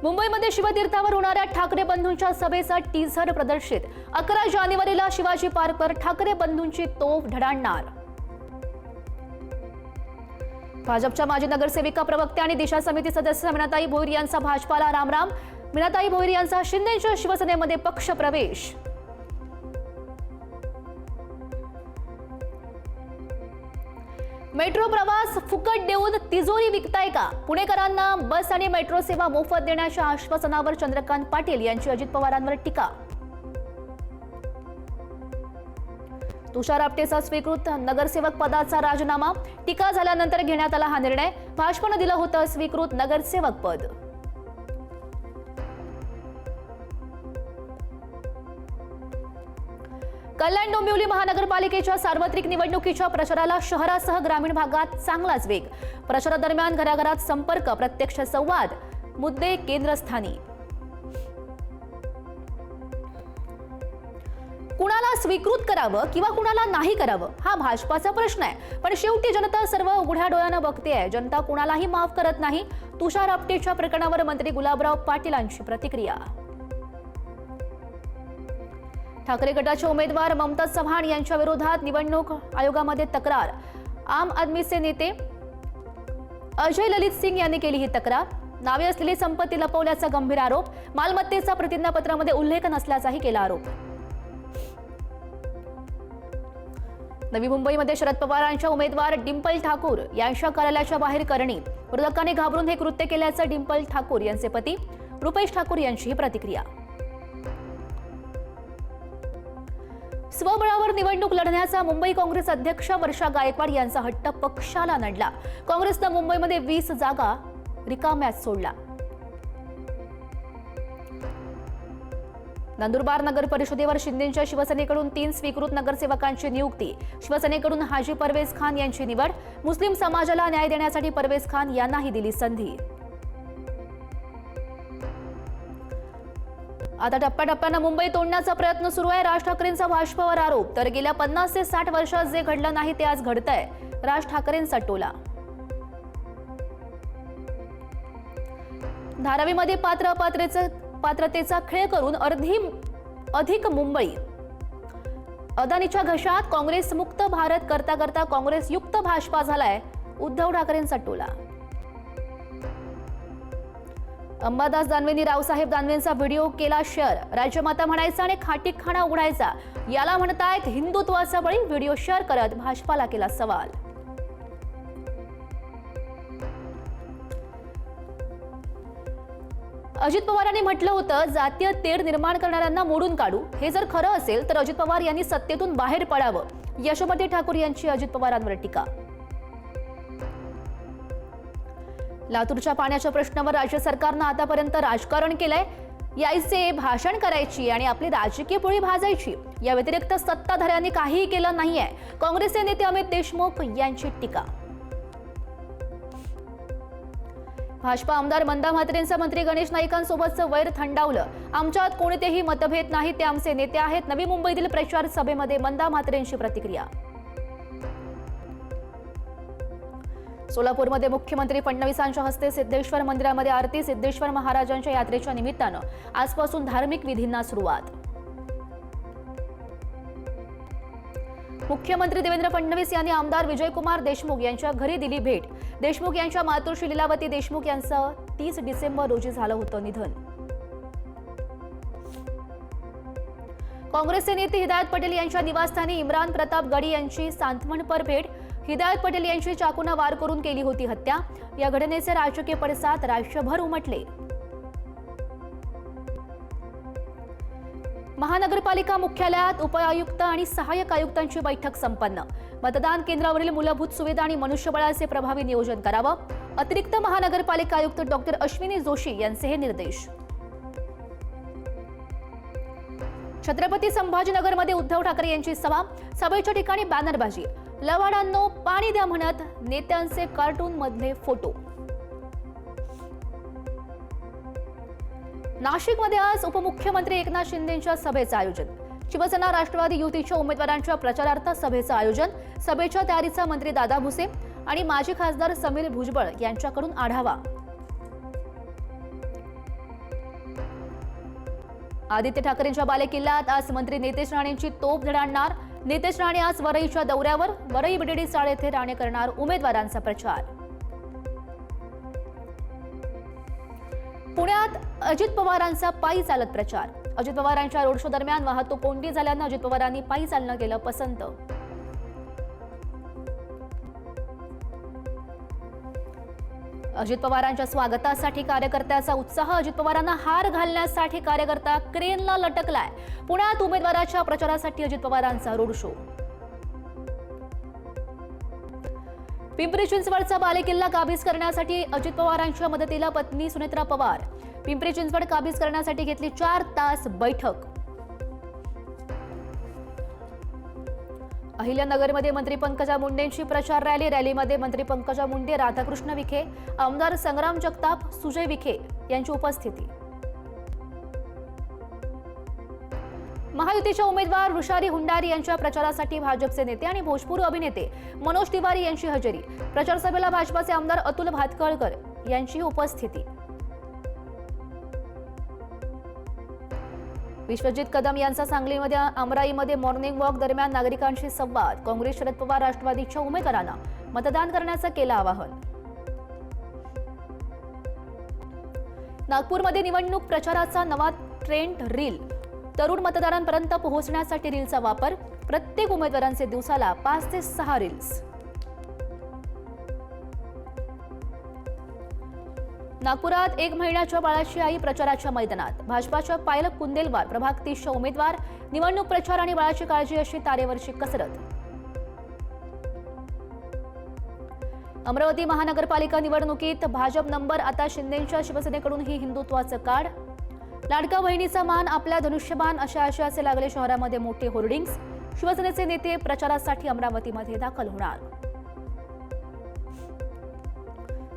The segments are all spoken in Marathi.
मुंबईमध्ये शिवतीर्थावर होणाऱ्या ठाकरे बंधूंच्या सभेचा टीझर प्रदर्शित। 11 जानेवारीला शिवाजी पार्कवर ठाकरे बंधूंची तोफ धडाडणार। भाजपच्या माजी नगरसेविका, प्रवक्त्या आणि दिशा समिती सदस्य मीनाताई भोईर यांचा भाजपाला रामराम। मीनाताई भोईर यांचा शिंदेच्या शिवसेनेमध्ये पक्ष प्रवेश। मेट्रो प्रवास फुकट देऊन तिजोरी विकताय का? पुणेकरांना बस आणि मेट्रो सेवा मोफत देण्याच्या आश्वासनावर चंद्रकांत पाटील यांची अजित पवारांवर टीका। तुषार आपटेचा स्वीकृत नगरसेवक पदाचा राजीनामा, टीका झाल्यानंतर घेण्यात आला हा निर्णय। भाजपने दिलं होतं स्वीकृत नगरसेवक पद। कल्याण डोंबिवली महानगरपालिकेच्या सार्वत्रिक निवडणुकीच्या प्रचाराला शहरासह ग्रामीण भागात चांगलाच वेग। प्रचारादरम्यान घराघरात संपर्क, प्रत्यक्ष संवाद, मुद्दे केंद्रस्थानी। कुणाला स्वीकृत करावं किंवा कुणाला नाही करावं हा भाजपाचा प्रश्न आहे, पण शेवटी जनता सर्व उघड्या डोळ्यानं बघतेय। जनता कुणालाही माफ करत नाही। तुषार आपटेच्या प्रकरणावर मंत्री गुलाबराव पाटीलांची प्रतिक्रिया। ठाकरे गटाचे उमेदवार ममता चव्हाण यांच्या विरोधात निवडणूक आयोगामध्ये तक्रार। आम आदमीचे नेते अजय ललित सिंग यांनी केली ही तक्रार। नावे असलेली संपत्ती लपवल्याचा गंभीर आरोप, मालमत्तेचा प्रतिज्ञापत्रामध्ये उल्लेख नसल्याचाही केला आरोप। नवी मुंबईमध्ये शरद पवारांच्या उमेदवार डिंपल ठाकूर यांच्या कार्यालयाच्या बाहेर करणी। विरोधकांनी घाबरून हे कृत्य केल्याचं डिंपल ठाकूर यांचे पती रुपेश ठाकूर यांची प्रतिक्रिया। स्वबळावर निवडणूक लढण्याचा मुंबई काँग्रेस अध्यक्ष वर्षा गायकवाड यांचा हट्ट पक्षाला नडला। काँग्रेसनं मुंबईमध्ये 20 जागा रिकाम्याच सोडला। नंदुरबार नगर परिषदेवर शिंदेच्या शिवसेनेकडून 3 स्वीकृत नगरसेवकांची नियुक्ती। शिवसेनेकडून हाजी परवेज खान यांची निवड। मुस्लिम समाजाला न्याय देण्यासाठी परवेज खान यांनाही दिली संधी। आता टप्प्याटप्प्यानं मुंबई तोडण्याचा प्रयत्न सुरू आहे। राज ठाकरेंचा भाजपावर आरोप, तर गेल्या 50 ते 60 वर्षात जे घडलं नाही ते आज घडतंय। राज ठाकरेंचा टोला। धारावीमध्ये पात्रतेचा खेळ करून अधिक मुंबई। अदानीच्या घशात काँग्रेस मुक्त भारत करता करता काँग्रेस युक्त भाजपा झालाय, उद्धव ठाकरेंचा टोला। अंबादास दानवेंनी रावसाहेब दानवेंचा व्हिडिओ केला शेअर। राज्यमाता म्हणायचा आणि खाटीखाना उघडायचा, याला म्हणतायत हिंदुत्वाचा बळी। व्हिडिओ शेअर करत भाजपाला केला सवाल। अजित पवारांनी म्हटलं होतं, जातीय तेढ निर्माण करणाऱ्यांना मोडून काढू। हे जर खरं असेल तर अजित पवार यांनी सत्तेतून बाहेर पडावं। यशोमती ठाकूर यांची अजित पवारांवर टीका। लातूरच्या पाण्याच्या प्रश्नावर राज्य सरकारनं आतापर्यंत राजकारण केलंय। यायचे, भाषण करायची आणि आपली राजकीय पोळी भाजायची, या व्यतिरिक्त सत्ताधाऱ्यांनी काहीही केलं नाहीये। काँग्रेसचे नेते अमित देशमुख यांची टीका। भाजपा आमदार मंदा म्हात्रेंचं मंत्री गणेश नाईकांसोबतचं वैर थंडावलं। आमच्यात कोणतेही मतभेद नाही, ते आमचे नेते आहेत। नवी मुंबईतील प्रचार सभेमध्ये मंदा म्हात्रेंची प्रतिक्रिया। सोलापूरमध्ये मुख्यमंत्री फडणवीसांच्या हस्ते सिद्धेश्वर मंदिरामध्ये आरती। सिद्धेश्वर महाराजांच्या यात्रेच्या निमित्तानं आजपासून धार्मिक विधींना सुरुवात। मुख्यमंत्री देवेंद्र फडणवीस यांनी आमदार विजयकुमार देशमुख यांच्या घरी दिली भेट। देशमुख यांच्या मातोश्री लीलावती देशमुख यांचं 30 डिसेंबर रोजी झालं होतं निधन। काँग्रेसचे नेते हिदायत पटेल यांच्या निवासस्थानी इम्रान प्रताप गडी यांची सांत्वनपर भेट। हिदायत पटेल यांची चाकूने वार करून केली होती हत्या। या घटनेचे राजकीय पडसाद राज्यभर उमटले। महानगरपालिका मुख्यालयात उपआयुक्त आणि सहाय्यक आयुक्तांची बैठक संपन्न। मतदान केंद्रावरील मूलभूत सुविधा आणि मनुष्यबळाचे प्रभावी नियोजन करावं। अतिरिक्त महानगरपालिका आयुक्त डॉक्टर अश्विनी जोशी यांचे हे निर्देश। छत्रपती संभाजीनगरमध्ये उद्धव ठाकरे यांची सभा। सभेच्या ठिकाणी बॅनरबाजी। लवाडांनो पाणी द्या म्हणत नेत्यांचे कार्टून मधले फोटो। नाशिकमध्ये आज उपमुख्यमंत्री एकनाथ शिंदेंच्या सभेचं आयोजन। शिवसेना राष्ट्रवादी युतीच्या उमेदवारांच्या प्रचारार्थ सभेचं आयोजन। सभेच्या तयारीचा मंत्री दादा भुसे आणि माजी खासदार समीर भुजबळ यांच्याकडून आढावा। आदित्य ठाकरेंच्या बालेकिल्ल्यात आज मंत्री नितेश राणेंची तोफ झळाळणार. नितेश राणे आज वरईच्या दौऱ्यावर. वरई बीडीडी चाळ येथे राणे करणार उमेदवारांचा प्रचार. पुण्यात अजित पवारांचा पायी चालत प्रचार. अजित पवारांच्या रोड शो दरम्यान वाहतूक कोंडी झाल्यानं अजित पवारांनी पायी चालणं केलं पसंत. अजित पवारांच्या स्वागतासाठी कार्यकर्त्याचा उत्साह. अजित पवारांना हार घालण्यासाठी कार्यकर्ता क्रेनला लटकलाय. पुण्यात उमेदवाराच्या प्रचारासाठी अजित पवारांचा रोड शो. पिंपरी चिंचवडचा बालेकिल्ला काबीज करण्यासाठी अजित पवारांच्या मदतीला पत्नी सुनेत्रा पवार. पिंपरी चिंचवड काबीज करण्यासाठी घेतली 4 तास बैठक. अहिल्यानगरमध्ये मंत्री पंकजा मुंडेंची प्रचार रॅली. रॅलीमध्ये मंत्री पंकजा मुंडे, राधाकृष्ण विखे, आमदार संग्राम जगताप, सुजय विखे यांची उपस्थिती. महायुतीच्या उमेदवार ऋषारी हुंडारी यांच्या प्रचारासाठी भाजपचे नेते आणि भोजपुरी अभिनेते मनोज तिवारी यांची हजेरी. प्रचार सभेला भाजपाचे आमदार अतुल भातखळकर यांची उपस्थिती. विश्वजित कदम यांचा सांगलीमध्ये अमराईमध्ये मॉर्निंग वॉक दरम्यान नागरिकांशी संवाद. काँग्रेस, शरद पवार, राष्ट्रवादीच्या उमेदवारांना मतदान करण्याचं केलं आवाहन. नागपूरमध्ये निवडणूक प्रचाराचा नवा ट्रेंड रील. तरुण मतदारांपर्यंत पोहोचण्यासाठी रीलचा वापर. प्रत्येक उमेदवारांचे दिवसाला 5 ते 6 रील्स. नागपुरात 1 महिन्याच्या बाळाची आई प्रचाराच्या मैदानात. भाजपाच्या पायलक कुंदेलवार प्रभाग 30च्या उमेदवार. निवडणूक प्रचार आणि बाळाची काळजी अशी तारेवरची कसरत. अमरावती महानगरपालिका निवडणुकीत भाजप नंबर आता शिंदेंच्या शिवसेनेकडूनही हिंदुत्वाचं कार्ड. लाडका बहिणीचा मान आपल्या धनुष्यबाण अशा आशयाचे लागले शहरामध्ये मोठे होर्डिंग्स. शिवसेनेचे नेते प्रचारासाठी अमरावतीमध्ये दाखल होणार.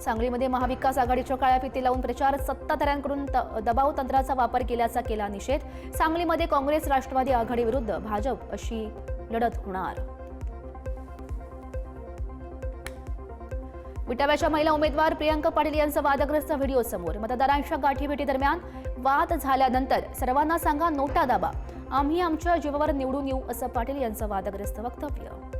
सांगलीमध्ये महाविकास आघाडीच्या काळ्या फिती लावून प्रचार. सत्ताधाऱ्यांकडून दबाव तंत्राचा वापर केल्याचा केला निषेध. सांगलीमध्ये काँग्रेस राष्ट्रवादी आघाडी विरुद्ध भाजप अशी लढत होणार. विटाव्याच्या महिला उमेदवार प्रियंका पाटील यांचा वादग्रस्त व्हिडिओ समोर. मतदारांच्या गाठीभेटी दरम्यान वाद झाल्यानंतर सर्वांना सांगा नोटा दाबा, आम्ही आमच्या जीवावर निवडून येऊ असं पाटील यांचं वादग्रस्त वक्तव्य.